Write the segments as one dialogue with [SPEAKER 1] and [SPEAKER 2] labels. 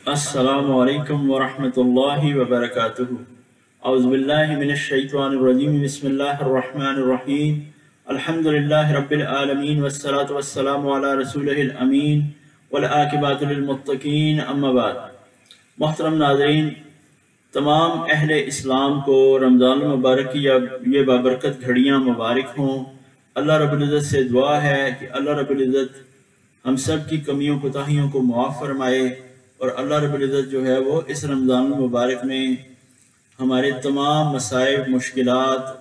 [SPEAKER 1] अस्सलामु अलैकुम वरहमतुल्लाहि वबरकातुहु। औज़ु बिल्लाहि मिनश शैतानिर रजीम। बिस्मिल्लाहिर रहमानिर रहीम। अल्हम्दुलिल्लाहि रब्बिल आलमीन वस्सलातु वस्सलामु अला रसूलिहिल अमीन वल आकिबतु लिल मुत्तकीन, अम्मा बाद। मोहतरम नाज़रीन, तमाम अहले इस्लाम को रमज़ान मुबारक की ये बाबरकत घड़ियाँ मुबारक हों। अल्लाह रब्बुल इज़्ज़त से दुआ है कि अल्लाह रब्बुल इज़्ज़त हम सब की कमियों कोताहियों को मुआफ़ फरमाए और अल्लाह रब्बुल इज़्ज़त जो है वो इस रमज़ान मुबारक में हमारे तमाम मसाइब मुश्किलात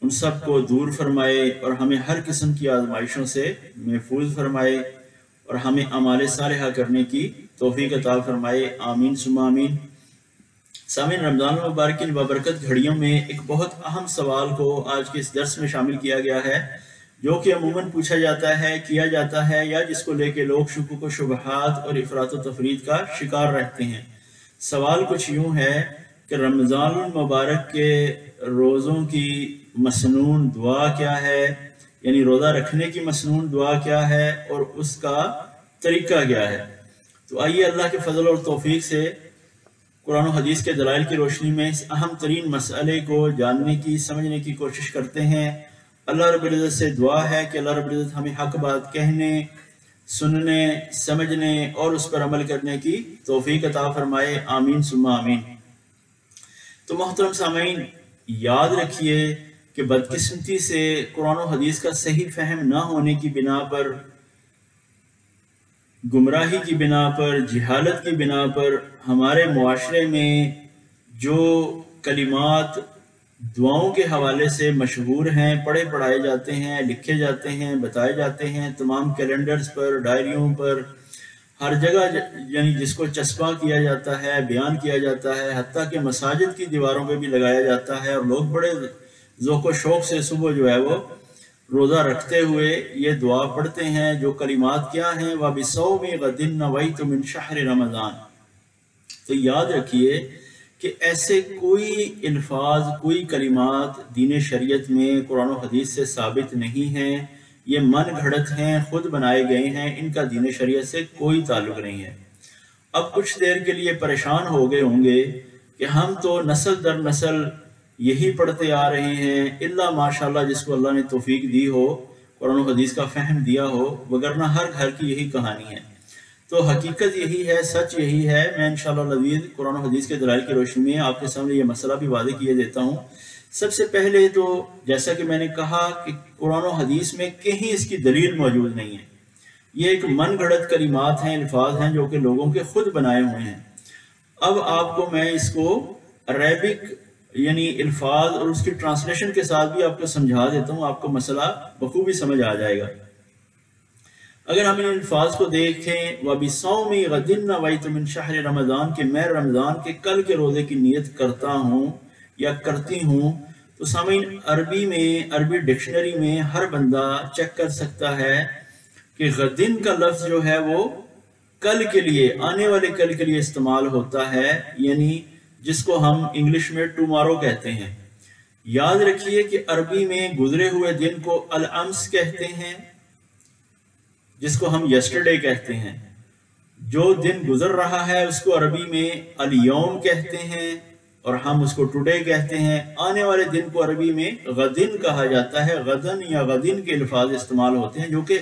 [SPEAKER 1] उन सब को दूर फरमाए और हमें हर किस्म की आजमाइशों से महफूज फरमाए और हमें अमाल सालिहा करने की तौफीक अता फरमाए। आमीन सुम्मा आमीन। सामीन, रमज़ान मुबारक की बाबरकत घड़ियों में एक बहुत अहम सवाल को आज के इस दर्स में शामिल किया गया है, जो कि अमूमन पूछा जाता है, किया जाता है, या जिसको लेके लोग शुकुक व शुबहात और इफरात व तफरीद का शिकार रहते हैं। सवाल कुछ यूँ है कि रमज़ान मुबारक के रोज़ों की मसनून दुआ क्या है, यानी रोज़ा रखने की मसनून दुआ क्या है और उसका तरीका क्या है। तो आइए अल्लाह के फजल और तौफीक से कुरान और हदीस के दलाइल की रोशनी में इस अहम तरीन मसले को जानने की, समझने की कोशिश करते हैं। अल्लाह रब्बुल इज़्ज़त से दुआ है कि अल्लाह रब्बुल इज़्ज़त हमें हक बात कहने, सुनने, समझने और उस पर अमल करने की तौफीक अता फरमाए। आमीन सुम्मा आमीन। तो मोहतरम सामीन, याद रखिए कि बदकिस्मती से कुरान और हदीस का सही फहम ना होने की बिना पर, गुमराही की बिना पर, जिहालत की बिना पर हमारे मुआशरे में जो कलिमात दुआओं के हवाले से मशहूर हैं, पढ़े पढ़ाए जाते हैं, लिखे जाते हैं, बताए जाते हैं तमाम कैलेंडर्स पर, डायरियों पर, हर जगह, यानी जिसको चस्पा किया जाता है, बयान किया जाता है, हत्ता कि मसाजिद की दीवारों पे भी लगाया जाता है और लोग बड़े ज़ौक़ व शौक़ से सुबह जो है वो रोज़ा रखते हुए ये दुआ पढ़ते हैं। जो कलिमात क्या हैं, व बिसौमी गदिन नवैतु मिन शहर रमज़ान। तो याद रखिए कि ऐसे कोई अल्फाज, कोई कलिमात दीन शरीयत में कुरान और हदीस से साबित नहीं हैं। ये मन घड़त हैं, खुद बनाए गए हैं, इनका दीन शरीयत से कोई ताल्लुक नहीं है। अब कुछ देर के लिए परेशान हो गए होंगे कि हम तो नस्ल दर नस्ल यही पढ़ते आ रहे हैं, इल्ला माशाल्लाह जिसको अल्लाह ने तौफीक दी हो, कुरान और हदीस का फहम दिया हो, वगरना हर घर की यही कहानी है। तो हकीकत यही है, सच यही है। मैं इंशाअल्लाह लज़ीज़ कुरान और हदीस के दलाइल की रोशनी में आपके सामने ये मसला भी वाज़ेह किए देता हूँ। सबसे पहले तो जैसा कि मैंने कहा कि कुरान और हदीस में कहीं इसकी दलील मौजूद नहीं है। ये एक मन गढ़त कलिमात हैं, अल्फाज हैं जो कि लोगों के खुद बनाए हुए हैं। अब आपको मैं इसको अरेबिक यानी अल्फाज और उसकी ट्रांसलेशन के साथ भी आपको समझा देता हूँ, आपको मसला बखूबी समझ आ जाएगा। अगर हम इन अल्फाज को देखें, वबिसौमी गदिन नवैतु मिन शहर रमज़ान, के मैं रमज़ान के कल के रोज़े की नीयत करता हूँ या करती हूँ, तो सामीन अरबी में, अरबी डिक्शनरी में हर बंदा चेक कर सकता है कि गदिन का लफ्ज़ जो है वो कल के लिए, आने वाले कल के लिए इस्तेमाल होता है, यानी जिसको हम इंग्लिश में टुमारो कहते हैं। याद रखिए कि अरबी में गुजरे हुए दिन को अल अम्स कहते हैं, जिसको हम यस्टरडे कहते हैं। जो दिन गुजर रहा है उसको अरबी में अल यौम कहते हैं और हम उसको टुडे कहते हैं। आने वाले दिन को अरबी में गदिन कहा जाता है। गदन या गदिन के अल्फाज इस्तेमाल होते हैं जो कि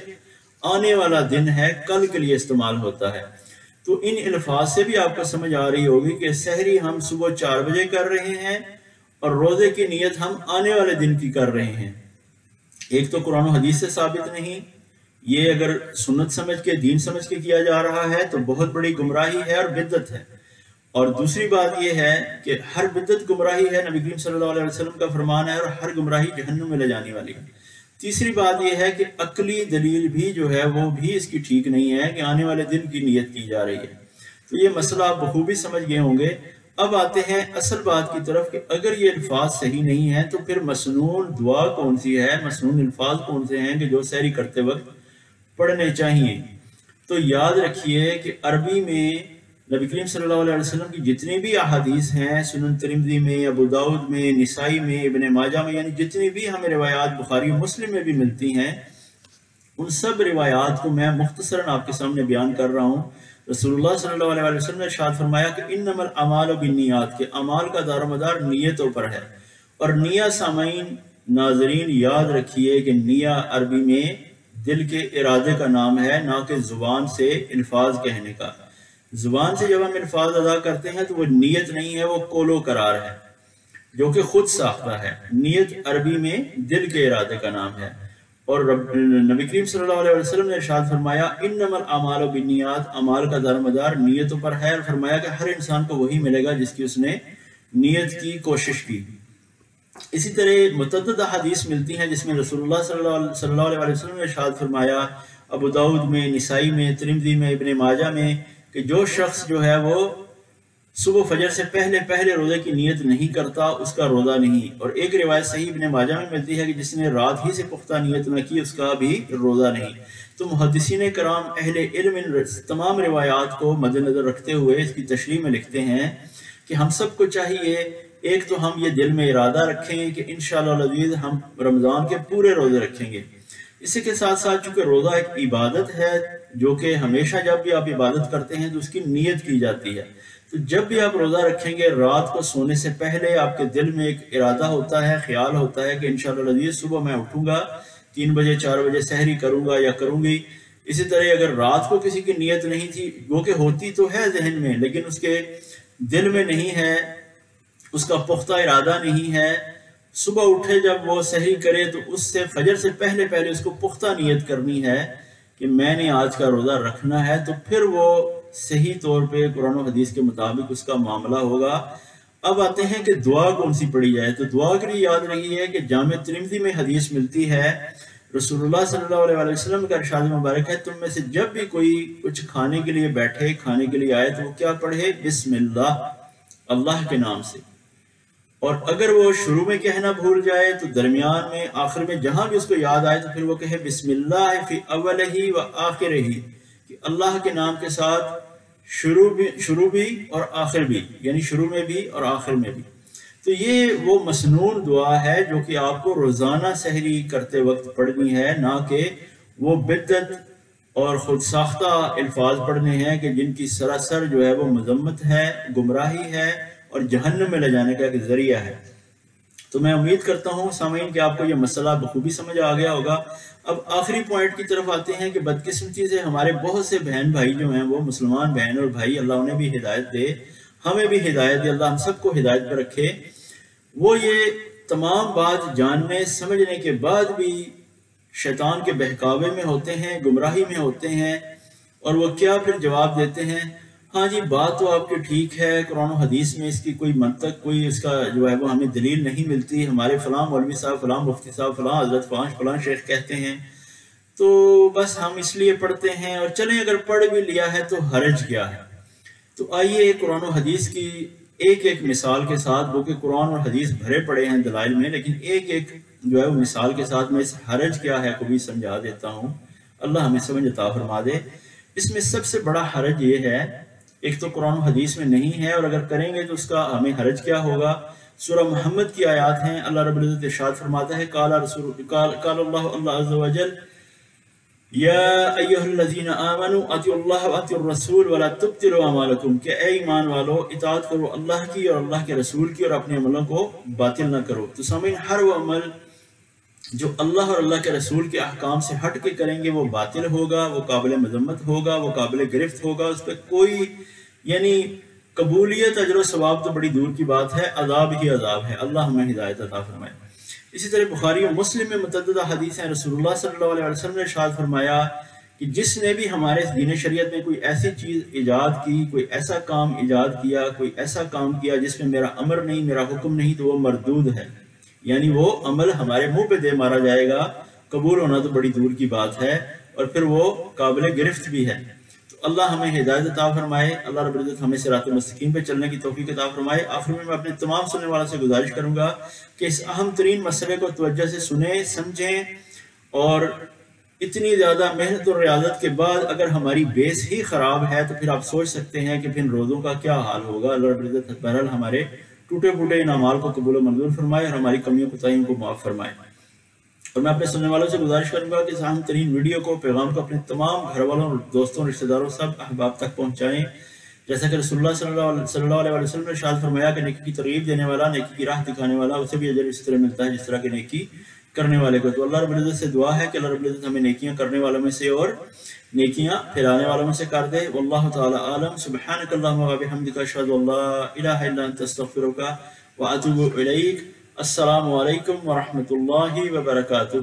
[SPEAKER 1] आने वाला दिन है, कल के लिए इस्तेमाल होता है। तो इन अल्फाज से भी आपको समझ आ रही होगी कि सहरी हम सुबह 4 बजे कर रहे हैं और रोजे की नीयत हम आने वाले दिन की कर रहे हैं। एक तो कुरान और हदीस से साबित नहीं, ये अगर सुन्नत समझ के, दीन समझ के किया जा रहा है तो बहुत बड़ी गुमराही है और बिद्दत है। और दूसरी बात यह है कि हर बिद्दत गुमराही है, नबी करीम सल्लल्लाहु अलैहि वसल्लम का फरमान है, और हर गुमराही जहन्नुम में ले जाने वाली है। तीसरी बात यह है कि अक्ली दलील भी जो है वो भी इसकी ठीक नहीं है कि आने वाले दिन की नीयत की जा रही है। तो ये मसला आप बखूबी समझ गए होंगे। अब आते हैं असल बात की तरफ कि अगर ये अल्फाज सही नहीं है तो फिर मसनून दुआ कौन सी है, मसनून अल्फाज कौन से हैं कि जो सहरी करते वक्त पढ़ने चाहिए। तो याद रखिए कि अरबी में नबी करीम सल्लल्लाहु अलैहि वसल्लम की जितनी भी अहादीस हैं, सुनन तिरमिज़ी में, अबू दाऊद में, निसाई में, इब्ने माजा में, यानी जितनी भी हमें रिवायात बुखारी और मुस्लिम में भी मिलती हैं, उन सब रिवायात को मैं मुख्तसरन आपके सामने बयान कर रहा हूँ रसूलुल्लाह सल्लल्लाहु अलैहि वसल्लम ने इरशाद फरमाया कि इन्नमल अमालु बिन्नियात, के अमाल का दारोमदार नीयतों पर है। और निया सामाइन नाजरीन याद रखिए कि निया अरबी में दिल के इरादे का नाम है, ना कि जुबान से अल्फाज कहने का। जुबान से जब हम अल्फाज अदा करते हैं तो वो नीयत नहीं है, वो कोलो करार है जो कि खुद साख्ता है। नीयत अरबी में दिल के इरादे का नाम है। और नबी करीम सल्लल्लाहु अलैहि वसल्लम ने इरशाद फरमाया इन्नमल अमालु बिन्नियात, अमाल का दारोमदार नीयतों पर है। और फरमाया कि हर इंसान को वही मिलेगा जिसकी उसने नीयत की, कोशिश की। इसी तरह मुतअद्दिद हदीस मिलती हैं जिसमें रसूलुल्लाह सल्लल्लाहु अलैहि वसल्लम ने इरशाद फरमाया अबू दाऊद में, निसाई में, तिरमिज़ी में, इब्न माजा में, कि जो शख्स जो है वो सुबह फजर से पहले पहले रोज़े की नीयत नहीं करता उसका रोज़ा नहीं। और एक रिवायत सही इब्न माजा में मिलती है कि जिसने रात ही से पुख्ता नीयत न की उसका भी रोज़ा नहीं। तो मुहद्दिसीन कराम अहले इल्म इन तमाम रिवायात को मद्देनज़र रखते हुए इसकी तशरीह में लिखते हैं कि हम सबको चाहिए, एक तो हम ये दिल में इरादा रखें कि इंशाअल्लाह अज़ीज़ हम रमज़ान के पूरे रोज़े रखेंगे। इसी के साथ साथ चूँकि रोज़ा एक इबादत है जो कि हमेशा जब भी आप इबादत करते हैं तो उसकी नीयत की जाती है। तो जब भी आप रोज़ा रखेंगे रात को सोने से पहले आपके दिल में एक इरादा होता है, ख्याल होता है कि इंशाअल्लाह अज़ीज़ सुबह मैं उठूँगा, 3 बजे 4 बजे सहरी करूँगा या करूँगी। इसी तरह अगर रात को किसी की नीयत नहीं थी, वो कि होती तो है जहन में लेकिन उसके दिल में नहीं है, उसका पुख्ता इरादा नहीं है, सुबह उठे जब वो सहरी करे तो उससे फजर से पहले पहले उसको पुख्ता नीयत करनी है कि मैंने आज का रोज़ा रखना है, तो फिर वो सही तौर पे कुरान और हदीस के मुताबिक उसका मामला होगा। अब आते हैं कि दुआ कौन सी पढ़ी जाए। तो दुआ के लिए याद रही है कि जामे तिरमिज़ी में हदीस मिलती है, रसूलुल्लाह सल्लल्लाहु अलैहि वसल्लम का इरशाद मुबारक है, तुम में से जब भी कोई कुछ खाने के लिए बैठे, खाने के लिए आए तो वो क्या पढ़े, बिस्मिल्लाह, अल्लाह के नाम से। और अगर वो शुरू में कहना भूल जाए तो दरमियान में, आखिर में, जहां भी उसको याद आए तो फिर वो कहे बिस्मिल्लाह फी अव्वलिही व आखिरिही, कि अल्लाह के नाम के साथ शुरू भी और आखिर भी, यानी शुरू में भी और आखिर में भी। तो ये वो मसनून दुआ है जो कि आपको रोज़ाना सहरी करते वक्त पढ़नी है, ना कि वो बिद्दत और खुद साख्ता अल्फाज पढ़ने हैं कि जिनकी सरासर जो है वो मजम्मत है, गुमराही है और जहन्नम में ले जाने का एक जरिया है। तो मैं उम्मीद करता हूँ सामीन कि आपको ये मसला बखूबी समझ आ गया होगा। अब आखिरी पॉइंट की तरफ आते हैं कि बदकिस्मती से हमारे बहुत से बहन भाई जो हैं वो मुसलमान बहन और भाई, अल्लाह उन्हें भी हिदायत दे, हमें भी हिदायत दे, अल्लाह हम सबको हिदायत पर रखे। वो ये तमाम बात जानने समझने के बाद भी शैतान के बहकावे में होते हैं, गुमराही में होते हैं, और वो क्या फिर जवाब देते हैं, हाँ जी बात तो आपकी ठीक है, कुरान और हदीस में इसकी कोई मंतक, कोई इसका जो है वो हमें दलील नहीं मिलती, हमारे फलां मौलवी साहब, फलां मुफ्ती साहब, फलां हजरत, फलां शेख कहते हैं, तो बस हम इसलिए पढ़ते हैं, और चलें अगर पढ़ भी लिया है तो हर्ज क्या है। तो आइए कुरान और हदीस की एक एक मिसाल के साथ, वो कि कुरान और हदीस भरे पड़े हैं दलाइल में, लेकिन एक एक जो है वो मिसाल के साथ मैं इस हर्ज क्या है को भी समझा देता हूँ। अल्लाह हमें समझ अता फरमा दे। इसमें सबसे बड़ा हर्ज ये है, एक तो कुरान और हदीस में नहीं है, और अगर करेंगे तो उसका हमें हर्ज क्या होगा। सूरह मोहम्मद की आयत हैं, अल्लाह रब्बुल इज्जत इरशाद फरमाता है, काल अल्लाह अज़्ज़ा व जल या अय्युहल्लज़ीना आमनू अतिउल्लाह व अतिउर रसूल वला तुब्तिलू अमालकुम, कि ऐ ईमान वालो इताअत करो अल्लाह की और अल्लाह के रसूल की और अपने अमलों को बातिल ना करो। तो सामीन हर वो अमल जो अल्लाह और अल्लाह के रसूल के अहकाम से हट के करेंगे वो बातिल होगा, वो काबिल मजम्मत होगा, वो काबिल गिरफ्त होगा, उस पर कोई यानी कबूलियत अजर सवाब तो बड़ी दूर की बात है, अजाब ही अजाब है। अल्लाह हमें हिदायत अता फरमाए। इसी तरह बुखारी और मुस्लिम में मुतअद्दिद हदीस हैं, रसूलुल्लाह सल्लल्लाहु अलैहि वसल्लम ने इरशाद फरमाया कि जिसने भी हमारे दीन शरीयत में कोई ऐसी चीज़ ईजाद की, कोई ऐसा काम ईजाद किया, कोई ऐसा काम किया जिसमें मेरा अमर नहीं, मेरा हुक्म नहीं, तो वो मरदूद है, यानी वो अमल हमारे मुंह पे दे मारा जाएगा, कबूल होना तो बड़ी दूर की बात है, और फिर वो काबिल गिरफ्त भी है। तो अल्लाह हमें हिदायत अता फरमाए, अल्लाह रब्बुल इज्जत हमें सिरात मुस्तकीम पे चलने की तौफीक अता फरमाए। आखिर में मैं अपने तमाम सुनने वालों से गुजारिश करूंगा कि इस अहम तरीन मसले को तवज्जो से सुने, समझें, और इतनी ज़्यादा मेहनत और रियाजत के बाद अगर हमारी बेस ही ख़राब है तो फिर आप सोच सकते हैं कि फिर रोज़ों का क्या हाल होगा। अल्लाह रब्बुल इज्जत बहरहाल हमारे टूटे फूटे इन अमाल को कबूल मंजूर फरमाए और हमारी कमियों कोताहियों को माफ़ फरमाए। اور میں اپنے سننے والوں سے گزارش کروں گا کہ اہم ترین ویڈیو کو، پیغام کو اپنے تمام گھر والوں اور دوستوں، رشتہ داروں، سب احباب تک پہنچائیں، جیسا کہ رسول اللہ صلی اللہ علیہ وسلم نے ارشاد فرمایا کہ نیکی کی ترغیب دینے والا، نیکی کی راہ دکھانے والا، اسے بھی اجر اس طرح ملتا ہے جس طرح کی نیکی کرنے والے کو۔ تو اللہ رب العزت سے دعا ہے کہ اللہ رب العزت ہمیں نیکیاں کرنے والوں میں سے اور نیکیاں پھیلانے والوں میں سے کر دے۔ واللہ تعالی عالم۔ سبحانک اللہم و بحمدک، اشہد ان لا الہ الا انت، استغفرک و اتوب الیک۔ السلام علیکم ورحمۃ اللہ وبرکاتہ۔